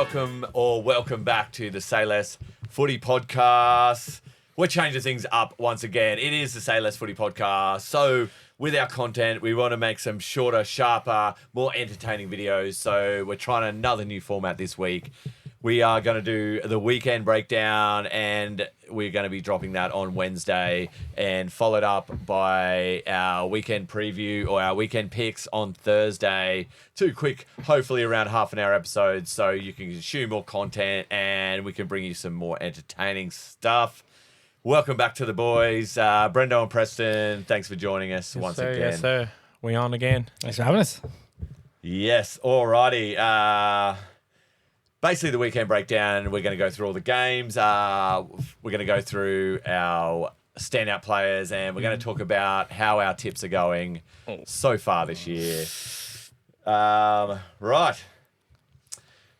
welcome back to the Say Less Footy Podcast. We're changing things up once again. It is the Say Less Footy Podcast. So with our content, we want to make some shorter, sharper, more entertaining videos. So we're trying another new format this week. We are going to do the weekend breakdown, and we're going to be dropping that on Wednesday and followed up by our weekend preview or our weekend picks on Thursday. Two quick, hopefully around half an hour episodes so you can consume more content and we can bring you some more entertaining stuff. Welcome back to the boys. Brendo and Preston, thanks for joining us once again. Yes, sir. We on again. Thanks for having us. Yes, alrighty. Basically, the weekend breakdown, we're going to go through all the games. We're going to go through our standout players, and we're going to talk about how our tips are going so far this year. Right.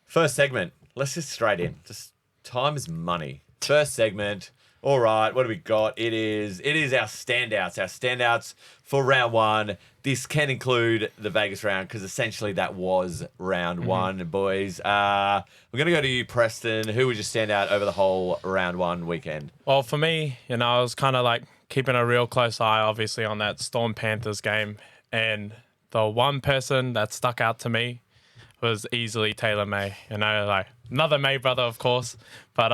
First segment. Let's just straight in. Just time is money. First segment. All right, what do we got? It is our standouts. Our standouts for round one. This can include the Vegas round because essentially that was round one, boys. We're going to go to you, Preston. Who would you stand out over the whole round one weekend? Well, for me, I was kind of like keeping a real close eye, obviously, on that Storm Panthers game. And the one person that stuck out to me was easily Taylor May. Like another May brother, of course. But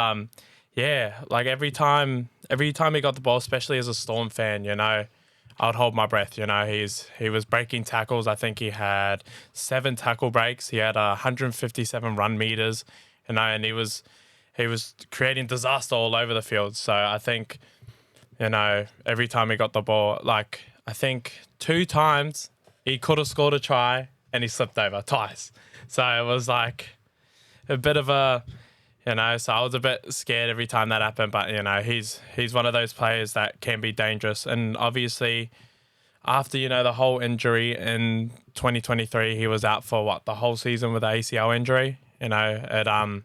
yeah, like every time he got the ball, especially as a Storm fan, I would hold my breath. He was breaking tackles. I think he had 7 tackle breaks. He had 157 run meters, and he was creating disaster all over the field. So I think, every time he got the ball, like I think 2 times he could have scored a try and he slipped over twice. So it was like a bit of a, so I was a bit scared every time that happened. But, he's one of those players that can be dangerous. And obviously, after, the whole injury in 2023, he was out for, the whole season with the ACL injury. To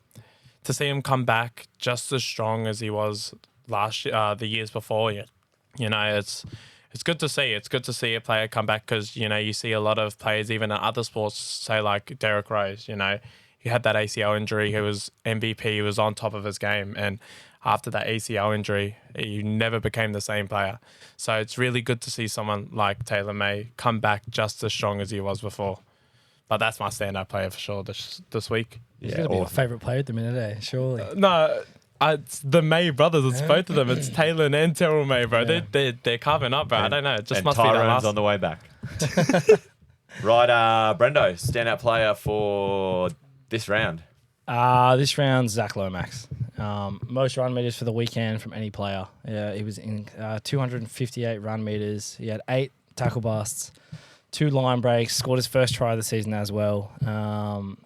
see him come back just as strong as he was last year, the years before, it's good to see. It's good to see a player come back because, you see a lot of players, even in other sports, say like Derek Rose, he had that ACL injury. He was MVP. He was on top of his game. And after that ACL injury, he never became the same player. So it's really good to see someone like Taylor May come back just as strong as he was before. But that's my standout player for sure this week. He's going to be your favourite player at the minute, eh? Surely. No, it's the May brothers. It's both of them. It's Taylor and Terrell May, bro. Yeah. They're carving up, bro. I don't know. It just must be that last. On the way back. Right, Brendo, standout player for this round. This round, Zach Lomax. Most run meters for the weekend from any player. Yeah, he was in 258 run meters. He had 8 tackle busts, 2 line breaks, scored his first try of the season as well.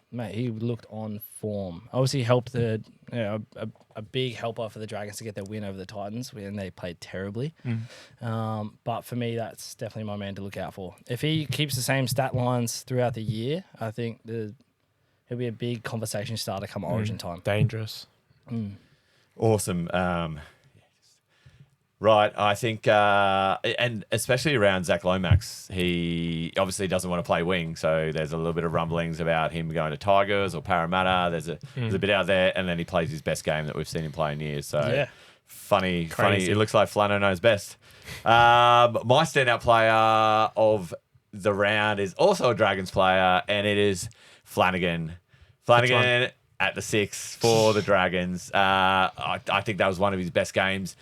Mate, he looked on form. Obviously helped a big helper for the Dragons to get their win over the Titans when they played terribly. But for me, that's definitely my man to look out for. If he keeps the same stat lines throughout the year, I think he'll be a big conversation starter come Origin time. Dangerous. Awesome. Right, I think, and especially around Zach Lomax, he obviously doesn't want to play wing, so there's a little bit of rumblings about him going to Tigers or Parramatta. There's a bit out there, and then he plays his best game that we've seen him play in years. So yeah. Funny. Crazy. It looks like Flano knows best. My standout player of the round is also a Dragons player, and it is Flanagan. Flanagan at the 6 for the Dragons. I think that was one of his best games.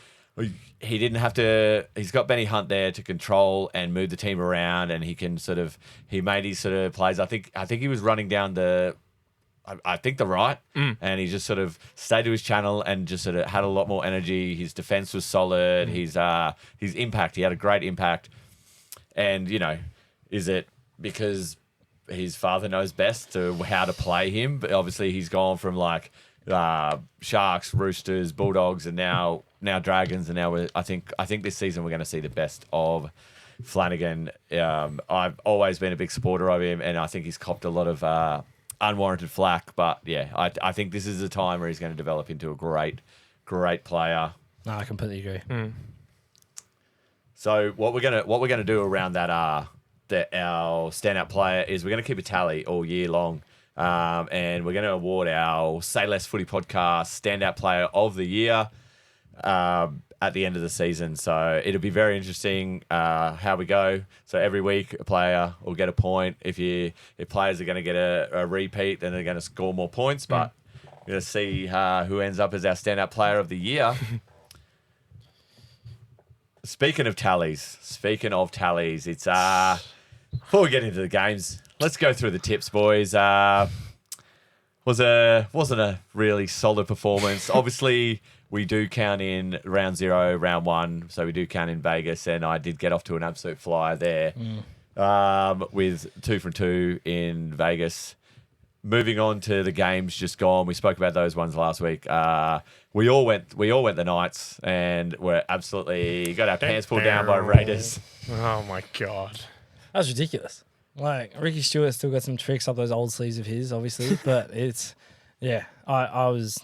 He didn't have to. He's got Benny Hunt there to control and move the team around, and he made his sort of plays. I think he was running down the right, and he just sort of stayed to his channel and just sort of had a lot more energy. His defense was solid. His impact, he had a great impact, and is it because his father knows best to how to play him? But obviously, he's gone from like Sharks, Roosters, Bulldogs, and now Dragons, and now I think this season we're going to see the best of Flanagan. I've always been a big supporter of him, and I think he's copped a lot of unwarranted flack. But yeah, I think this is a time where he's going to develop into a great player. No, I completely agree. So what we're gonna do around that our standout player is we're gonna keep a tally all year long. And we're going to award our Say Less Footy podcast standout player of the year at the end of the season. So it'll be very interesting how we go. So every week a player will get a point. If players are going to get a repeat, then they're going to score more points. But we're going to see who ends up as our standout player of the year. Speaking of tallies, it's before we get into the games, let's go through the tips, boys. Wasn't a really solid performance. Obviously, we do count in round 0, round 1, so we do count in Vegas, and I did get off to an absolute flyer there with 2 from 2 in Vegas. Moving on to the games just gone, we spoke about those ones last week. We all went the Knights, and we're absolutely got our pants pulled down by Raiders. Oh my god, That's ridiculous. Like, Ricky Stewart still got some tricks up those old sleeves of his, obviously, but I was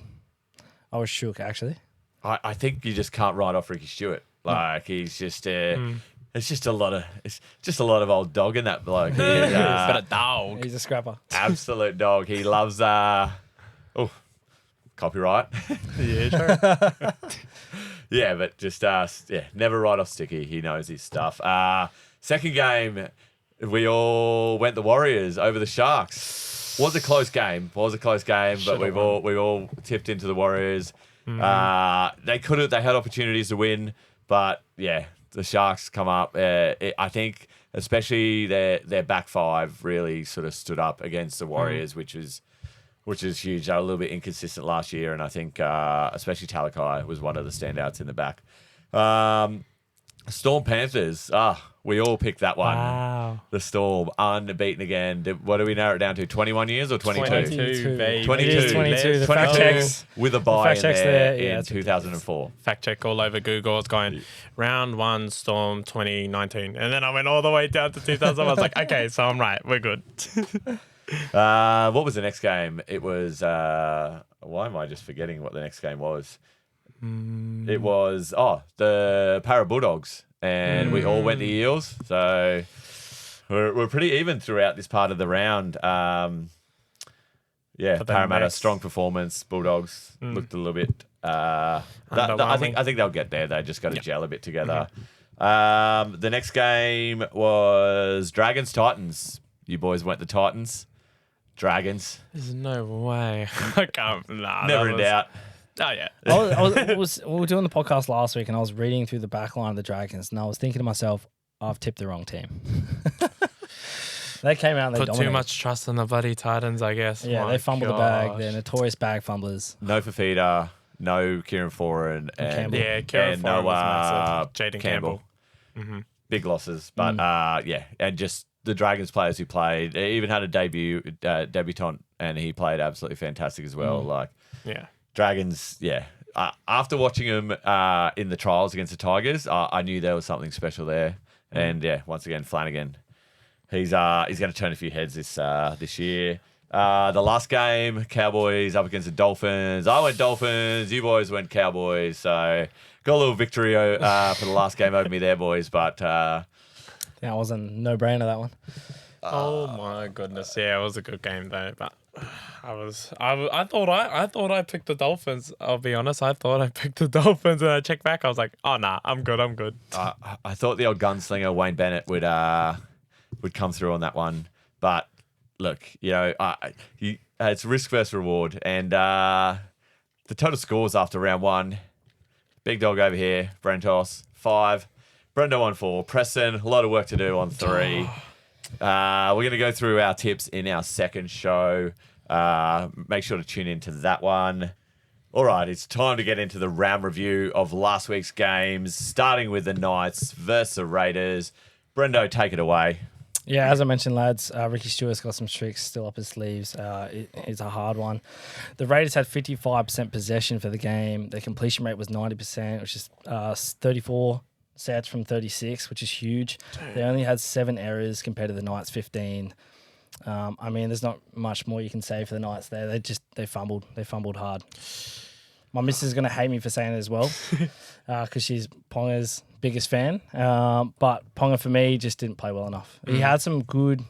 shook, actually. I think you just can't write off Ricky Stewart. Like, he's just it's just a lot of old dog in that bloke. but a dog. He's a scrapper. Absolute dog. He loves copyright. Yeah, sure. Yeah, but just never write off Sticky. He knows his stuff. Second game, we all went the Warriors over the Sharks. Was a close game, but we all tipped into the Warriors. They had opportunities to win, but yeah, the Sharks come up. I think especially their back five really sort of stood up against the Warriors, which is huge. They were a little bit inconsistent last year, and I think especially Talakai was one of the standouts in the back. Storm Panthers. We all picked that one. Wow. The Storm, unbeaten again. What do we narrow it down to? 21 years or 22? 22, baby. 22. It is 22. The 22 fact checks. with a buy in there Yeah, in 2004. Fact check all over Google. It's going round 1 Storm 2019, and then I went all the way down to 2000. I was like, okay, so I'm right. We're good. What was the next game? It was. Why am I just forgetting what the next game was? It was the Para Bulldogs, and we all went the Eels. So we're pretty even throughout this part of the round. Parramatta strong performance. Bulldogs looked a little bit. I think they'll get there. They just got to gel a bit together. The next game was Dragons Titans. You boys went the Titans. Dragons. There's no way. I can't. Nah, Never in doubt. Oh yeah. we were doing the podcast last week, and I was reading through the back line of the Dragons, and I was thinking to myself, I've tipped the wrong team. They came out and they Put dominated. too much trust in the bloody Titans, I guess. Yeah, My they fumbled the bag. gosh. They're notorious bag fumblers. No Fafita, no Kieran Foran, and Campbell. Yeah, Kieran and Foran no was massive. Jaden Campbell. Big losses, but and just the Dragons players who played. They even had a debutant, and he played absolutely fantastic as well. Like Yeah. Dragons, after watching him in the trials against the Tigers, I knew there was something special there. And once again, Flanagan, he's going to turn a few heads this year. The last game, Cowboys up against the Dolphins. I went Dolphins. You boys went Cowboys. So got a little victory for the last game over me there, boys. But That was a no-brainer, that one. Oh my goodness. Yeah, it was a good game though, but I thought I picked the Dolphins. I'll be honest. I thought I picked the Dolphins, and I checked back. I was like, oh nah, I'm good. I thought the old gunslinger Wayne Bennett would come through on that one. But look, it's risk versus reward, and the total scores after round 1. Big dog over here, Brentos 5, Brendo on 4, Preston a lot of work to do on 3. We're going to go through our tips in our second show. Make sure to tune into that one. All right, it's time to get into the round review of last week's games, starting with the Knights versus the Raiders. Brendo, take it away. Yeah, as I mentioned, lads, Ricky Stewart's got some tricks still up his sleeves. It's a hard one. The Raiders had 55% possession for the game. Their completion rate was 90%, which is 34 sets from 36, which is huge. They only had 7 errors compared to the Knights' 15. There's not much more you can say for the Knights there. They fumbled. They fumbled hard. My missus is going to hate me for saying it as well because she's Ponga's biggest fan. But Ponga, for me, just didn't play well enough. He had some good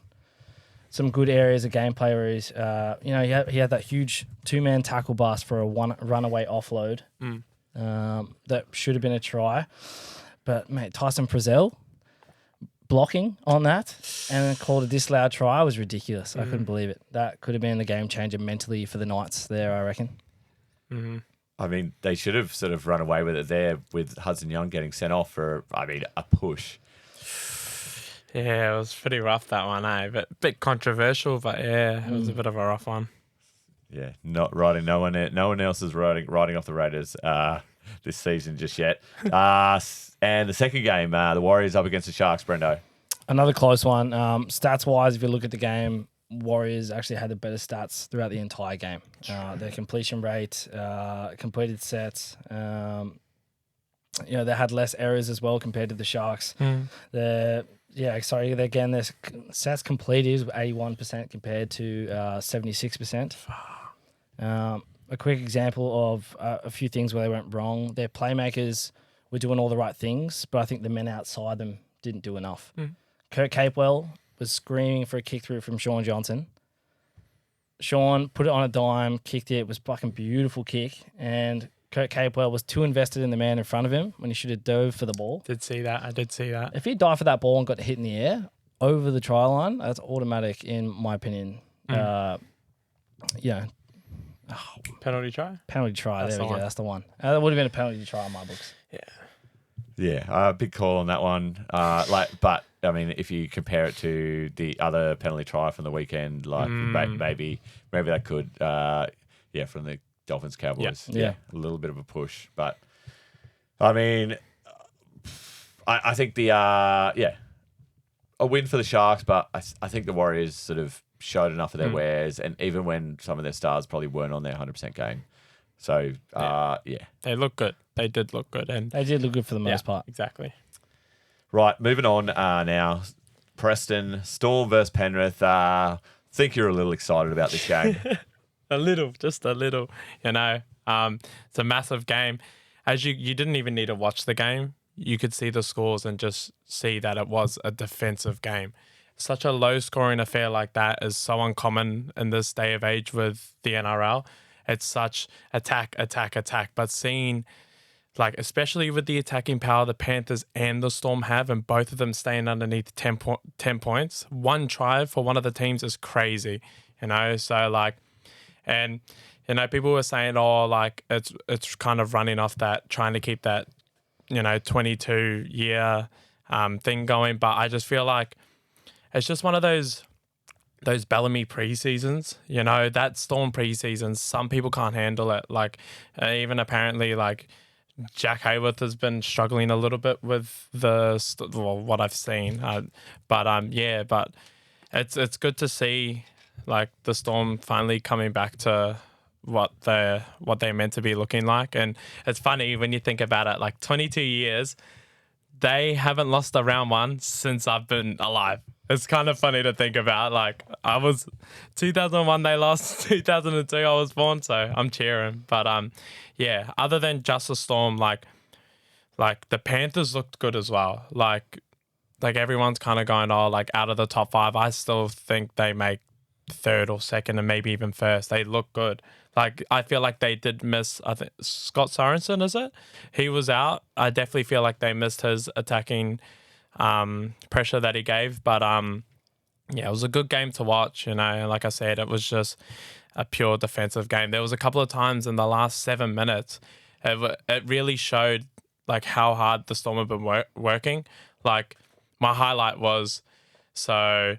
some good areas of gameplay where he's, he had that huge 2-man tackle bust for a runaway offload that should have been a try. But, mate, Tyson Frizzell blocking on that and then called a disallowed try was ridiculous. I couldn't believe it. That could have been the game changer mentally for the Knights there, I reckon. Mm-hmm. I mean, they should have sort of run away with it there with Hudson Young getting sent off for, a push. Yeah, it was pretty rough, that one, eh? But a bit controversial, but yeah, it was a bit of a rough one. Yeah, not riding. No one else is riding off the Raiders this season just yet. And the second game, the Warriors up against the Sharks, Brendo. Another close one. Stats-wise, if you look at the game, Warriors actually had the better stats throughout the entire game. Their completion rate, completed sets, they had less errors as well compared to the Sharks. Their sets completed was 81% compared to 76%. A quick example of a few things where they went wrong. Their playmakers were doing all the right things, but I think the men outside them didn't do enough. Kurt Capewell was screaming for a kick through from Sean Johnson. Sean put it on a dime, kicked it. It was a fucking beautiful kick. And Kurt Capewell was too invested in the man in front of him when he should have dove for the ball. I did see that. If he dived for that ball and got hit in the air over the try line, that's automatic in my opinion. Penalty try? Penalty try. That's there we the go. one. That's the one. That would have been a penalty try in my books. Yeah, big call on that one. But I mean, if you compare it to the other penalty try from the weekend, maybe that could, from the Dolphins Cowboys, a little bit of a push. But I mean, I think a win for the Sharks, but I think the Warriors sort of showed enough of their wares, and even when some of their stars probably weren't on their 100% game. So, They look good. They did look good. And they did look good for the most part. Exactly. Right, moving on now. Preston, Storm versus Penrith. Think you're a little excited about this game. Just a little. It's a massive game. As you didn't even need to watch the game. You could see the scores and just see that it was a defensive game. Such a low-scoring affair like that is so uncommon in this day of age with the NRL. It's such attack. But seeing, especially with the attacking power the Panthers and the Storm have, and both of them staying underneath 10 points, one try for one of the teams is crazy, So, people were saying, it's kind of running off that, trying to keep that, 22-year thing going. But I just feel like it's just one of those Bellamy preseasons, that Storm preseasons, some people can't handle it. Even apparently, Jack Hayworth has been struggling a little bit with what I've seen. But it's good to see, the Storm finally coming back to what they're meant to be looking like. And it's funny when you think about it, 22 years, they haven't lost a round one since I've been alive. It's kind of funny to think about. 2001 they lost, 2002 I was born, so I'm cheering. But other than just the Storm, the Panthers looked good as well. Everyone's kind of going, out of the top 5, I still think they make third or second and maybe even first. They look good. I feel like they did miss, I think, Scott Sorensen, is it? He was out. I definitely feel like they missed his attacking pressure that he gave. But, it was a good game to watch, Like I said, it was just a pure defensive game. There was a couple of times in the last 7 minutes, it really showed, how hard the Storm have been working. My highlight was, so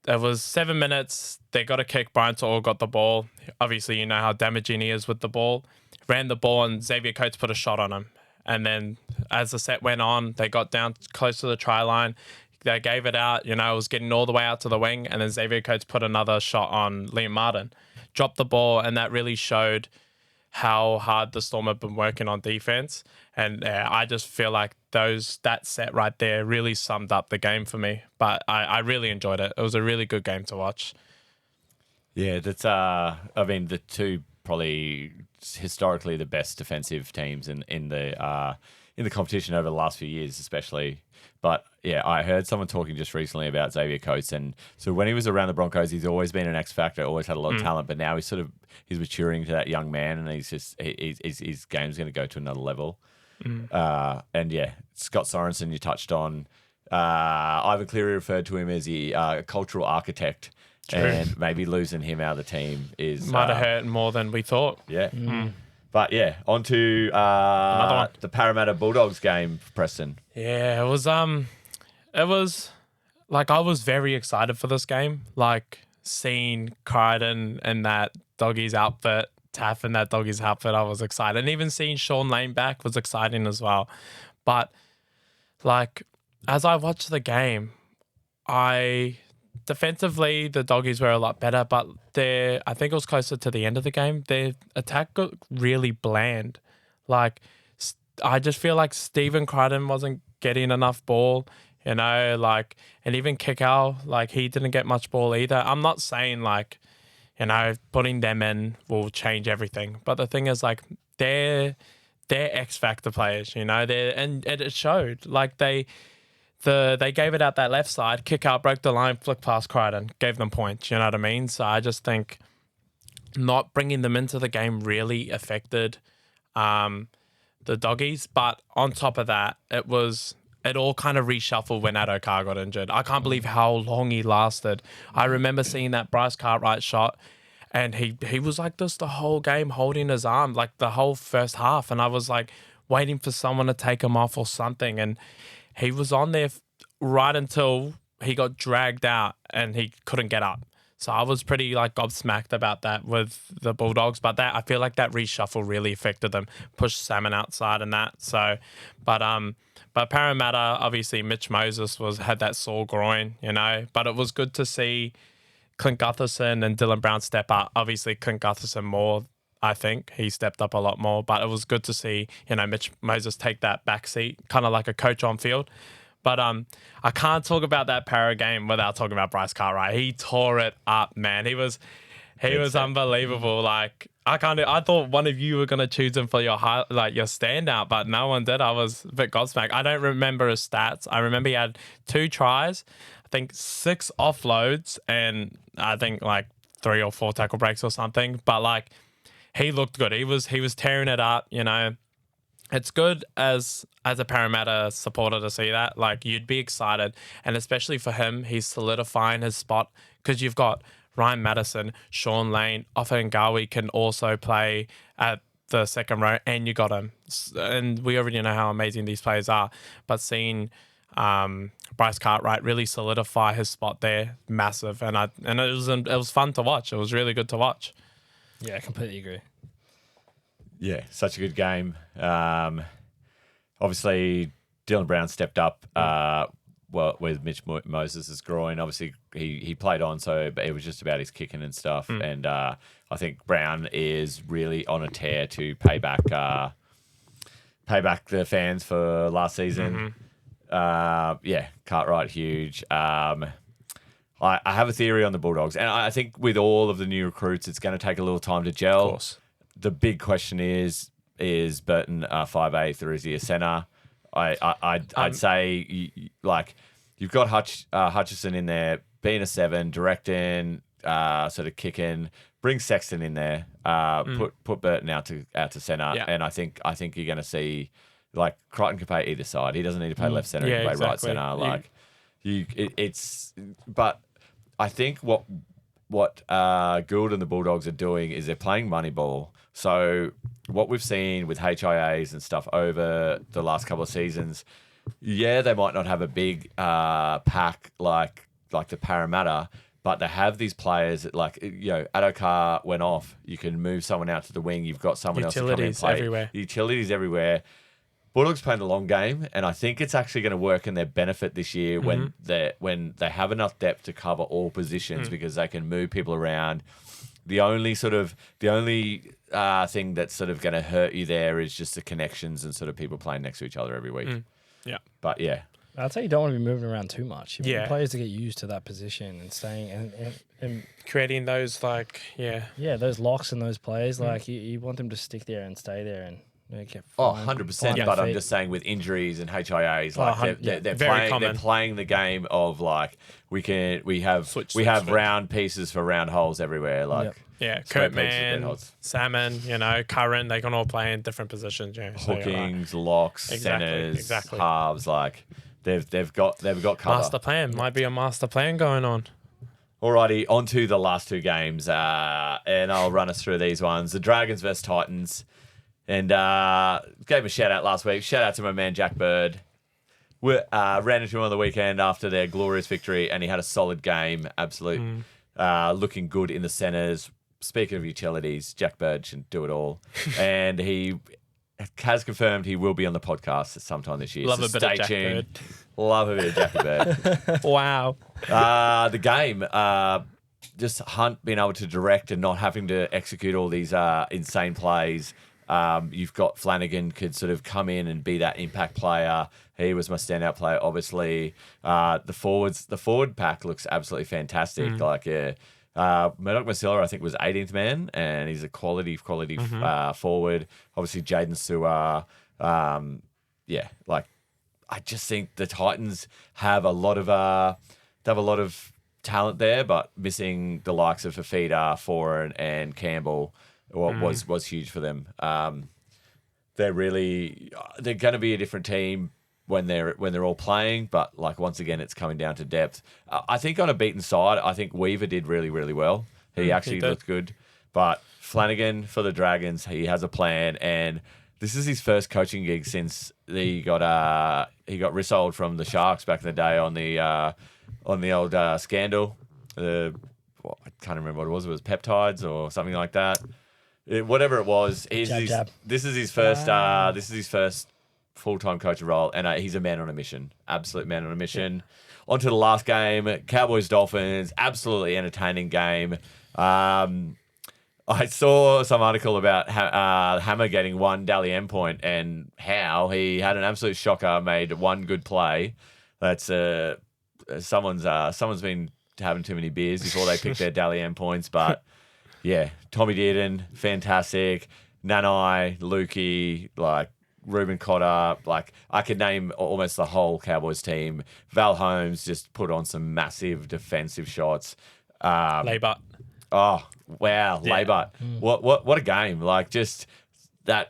it was 7 minutes. They got a kick. Brian To'o got the ball. Obviously, you know how damaging he is with the ball. Ran the ball and Xavier Coates put a shot on him. And then as the set went on, they got down close to the try line. They gave it out. It was getting all the way out to the wing. And then Xavier Coates put another shot on Liam Martin. Dropped the ball, and that really showed how hard the Storm have been working on defense. And I just feel like that set right there really summed up the game for me. But I really enjoyed it. It was a really good game to watch. Yeah, that's the two probably historically the best defensive teams in the in the competition over the last few years, especially. But yeah, I heard someone talking just recently about Xavier Coates, and so when he was around the Broncos, he's always been an X factor, always had a lot of talent. But now he's maturing to that young man, and his game's going to go to another level. And yeah, Scott Sorensen, you touched on. Ivan Cleary referred to him as the cultural architect. True. And maybe losing him out of the team might have hurt more than we thought. Yeah. But yeah, on to Another one. the Parramatta Bulldogs game, Preston. Yeah, it was like I was very excited for this game. Like seeing Crichton in that doggies outfit, Taff in that doggies outfit, I was excited. And even seeing Sean Lane back was exciting as well. But like as I watched the game, defensively, the doggies were a lot better, but I think it was closer to the end of the game. Their attack got really bland. Like, I just feel like Stephen Crichton wasn't getting enough ball, like, and even Kikau, like, he didn't get much ball either. I'm not saying, like, putting them in will change everything, but the thing is, like, they're X Factor players, and it showed. Like, they gave it out that left side, kick out, broke the line, flick past Crichton, gave them points, you know what I mean? So I just think not bringing them into the game really affected the doggies. But on top of that, it all kind of reshuffled when Addo-Carr got injured. I can't believe how long he lasted. I remember seeing that Bryce Cartwright shot, and he was like this the whole game, holding his arm, like the whole first half. And I was like waiting for someone to take him off or something. And he was on there right until he got dragged out and he couldn't get up. So I was pretty like gobsmacked about that with the Bulldogs. But I feel like that reshuffle really affected them, pushed Salmon outside and that. So, but Parramatta, obviously Mitch Moses had that sore groin, But it was good to see Clint Gutherson and Dylan Brown step up. Obviously Clint Gutherson more. I think he stepped up a lot more, but it was good to see, Mitch Moses take that back seat, kind of like a coach on field. But I can't talk about that Para game without talking about Bryce Cartwright. He tore it up, man. He was unbelievable. Like I thought one of you were gonna choose him for your standout, but no one did. I was a bit gobsmacked. I don't remember his stats. I remember he had 2 tries, I think 6 offloads, and I think like 3 or 4 tackle breaks or something. But like, he looked good. He was tearing it up, It's good as a Parramatta supporter to see that. Like, you'd be excited. And especially for him, he's solidifying his spot because you've got Ryan Madison, Sean Lane, Offa Ngawi can also play at the second row, and you got him. And we already know how amazing these players are. But seeing Bryce Cartwright really solidify his spot there, massive. And it was fun to watch. It was really good to watch. Yeah, I completely agree. Yeah, such a good game. Obviously, Dylan Brown stepped up with Mitch Moses' groin. Obviously, he played on, but it was just about his kicking and stuff. And I think Brown is really on a tear to pay back the fans for last season. Cartwright, huge. I have a theory on the Bulldogs, and I think with all of the new recruits, it's going to take a little time to gel. Of course. The big question is Burton 5'8" or is he a centre? I'd say you've got Hutchison in there, being a 7, directing, sort of kicking. Bring Sexton in there. Put Burton out to centre, and I think you're going to see like Crichton can play either side. He doesn't need to play left centre. He can play right centre. But I think what Gould and the Bulldogs are doing is they're playing money ball. So what we've seen with HIAs and stuff over the last couple of seasons, they might not have a big pack like the Parramatta, but they have these players that Addo-Carr went off. You can move someone out to the wing. You've got someone else to come in and play. Utilities everywhere. Bulldogs playing the long game, and I think it's actually going to work in their benefit this year when they have enough depth to cover all positions because they can move people around. The only thing that's sort of going to hurt you there is just the connections and sort of people playing next to each other every week. Yeah, but yeah, I'd say you don't want to be moving around too much. You want players to get used to that position and staying and creating those those those locks and those plays. Like you want them to stick there and stay there and They kept Oh, flying- 100%. flying But their I'm feet. just saying with injuries and HIAs, Oh, like yeah. they're Very playing common. they're playing the game of like we have Switch. round pieces for round holes everywhere. Like Yep. Yeah, straight pegs for Kurtman, penalties. Salmon, Curran, they can all play in different positions. Yeah, so you're right. Hookings, locks, Exactly, centers, exactly. halves, like they've got cover. Master plan might be a master plan going on. Alrighty, on to the last two games, and I'll run us through these ones. The Dragons versus Titans, and gave him a shout out last week. Shout out to my man Jack Bird. We ran into him on the weekend after their glorious victory, and he had a solid game. Absolute, looking good in the centres. Speaking of utilities, Jack Bird should do it all, and he has confirmed he will be on the podcast sometime this year. Love so a bit stay of Jack tuned. Bird. Love a bit of Jackie Bird. Wow. The game, just Hunt being able to direct and not having to execute all these insane plays. You've got Flanagan could sort of come in and be that impact player. He was my standout player, obviously. The forward pack looks absolutely fantastic. Like, yeah. Murdoch Masilla, I think, was 18th man, and he's a quality forward. Obviously, Jaden Suar. I just think the Titans have a lot of talent there, but missing the likes of Fafita, Foran, and Campbell was huge for them. They're going to be a different team when they're all playing, but like once again, it's coming down to depth. I think on a beaten side, I think Weaver did really, really well. He actually looked good, but Flanagan for the Dragons, he has a plan, and this is his first coaching gig since he got rissoled from the Sharks back in the day on the old scandal. I can't remember what it was. It was peptides or something like that. Whatever it was, Jab. this is his first. This is his first full-time coaching role, and he's a man on a mission. Absolute man on a mission. On to the last game, Cowboys Dolphins. Absolutely entertaining game. I saw some article about Hammer getting one Dally M point and how he had an absolute shocker, made one good play. That's someone's been having too many beers before they pick their Dally M points. But yeah, Tommy Dearden, fantastic. Nanai, Lukey, like Ruben Cotter, like I could name almost the whole Cowboys team. Val Holmes just put on some massive defensive shots. Laybut. Oh wow, Yeah. Laybut! What a game! Like just that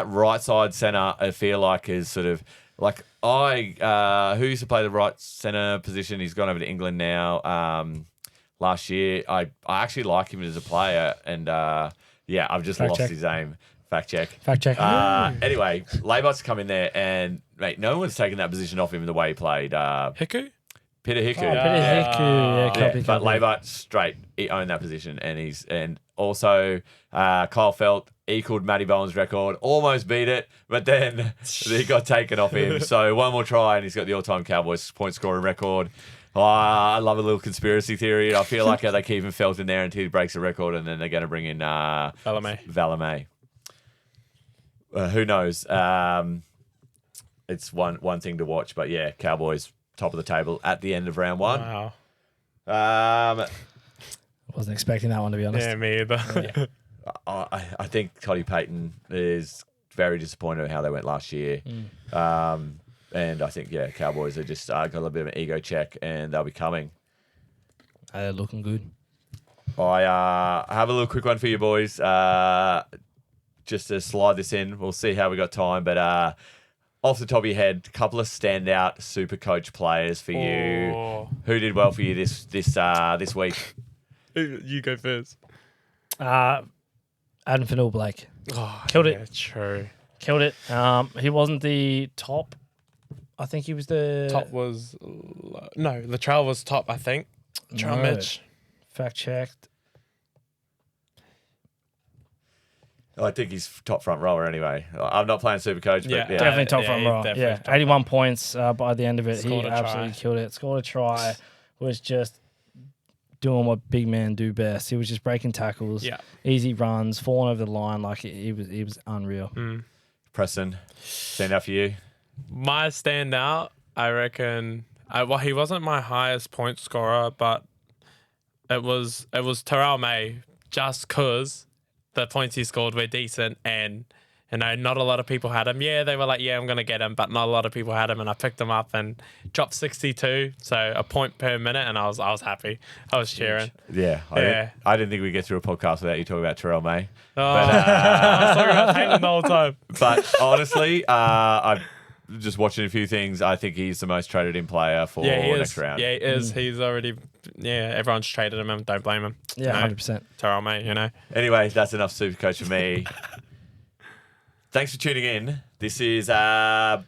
right side center, I feel like is sort of like who used to play the right center position. He's gone over to England now. Last year, I actually like him as a player, and I've just Fact lost check. his name. Fact check. Fact check. Anyway, Laybut's come in there, and mate, no one's taken that position off him the way he played. Hiku? Peter Hiku. Peter Hiku. Yeah, copy. But Laybut straight, he owned that position, and also Kyle Felt equaled Matty Bowen's record, almost beat it, but then he got taken off him. So one more try, and he's got the all-time Cowboys point scoring record. Oh, I love a little conspiracy theory. I feel like they keep him Felt in there until he breaks a record, and then they're going to bring in Valamay. Who knows? It's one thing to watch, but yeah, Cowboys top of the table at the end of round one. Wow. Wasn't expecting that one, to be honest. Yeah, me either. I think Toddy Payton is very disappointed with how they went last year. And I think, Cowboys are just got a little bit of an ego check, and they'll be coming. They're looking good. I have a little quick one for you boys. Just to slide this in. We'll see how we got time. But off the top of your head, a couple of standout super coach players for you. Oh. Who did well for you this week? You go first. Adam Fanil Blake. Oh, Killed it. Yeah, true. Killed it. He wasn't the top. I think he was the Top was... No, Latrell was top, I think. Latrell No. Mitch. Fact checked. I think he's top front rower anyway. I'm not playing super coach, but Yeah. yeah. Definitely top yeah, front he's row. definitely Yeah, top 81 points by the end of it. Scored He a absolutely try. killed it. Scored a try. Was just doing what big men do best. He was just breaking tackles, Yeah. easy runs, falling over the line. Like he was unreal. Preston, stand out for you. My standout, I reckon... he wasn't my highest point scorer, but it was Terrell May, just because the points he scored were decent, and You know, not a lot of people had him. Yeah, they were like, yeah, I'm going to get him, but not a lot of people had him. And I picked him up and dropped 62, so a point per minute, and I was happy. I was cheering. Yeah. I didn't think we'd get through a podcast without you talking about Terrell May. Oh, I was talking about Taylor the whole time. But honestly, I'm just watching a few things. I think he's the most traded in player for next round. Yeah, he is. He's already, everyone's traded him and don't blame him. Yeah, You know, 100%. Terrell May, you know. Anyway, that's enough Supercoach for me. Thanks for tuning in. This is our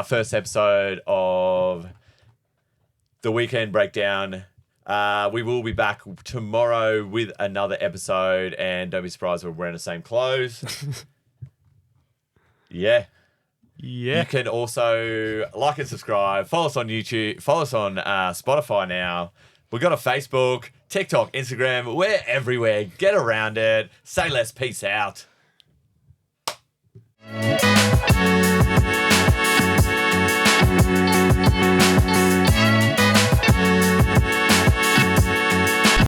first episode of the Weekend Breakdown. We will be back tomorrow with another episode, and don't be surprised we're wearing the same clothes. Yeah. Yeah. You can also like and subscribe. Follow us on YouTube. Follow us on Spotify now. We've got a Facebook, TikTok, Instagram. We're everywhere. Get around it. Say less. Peace out.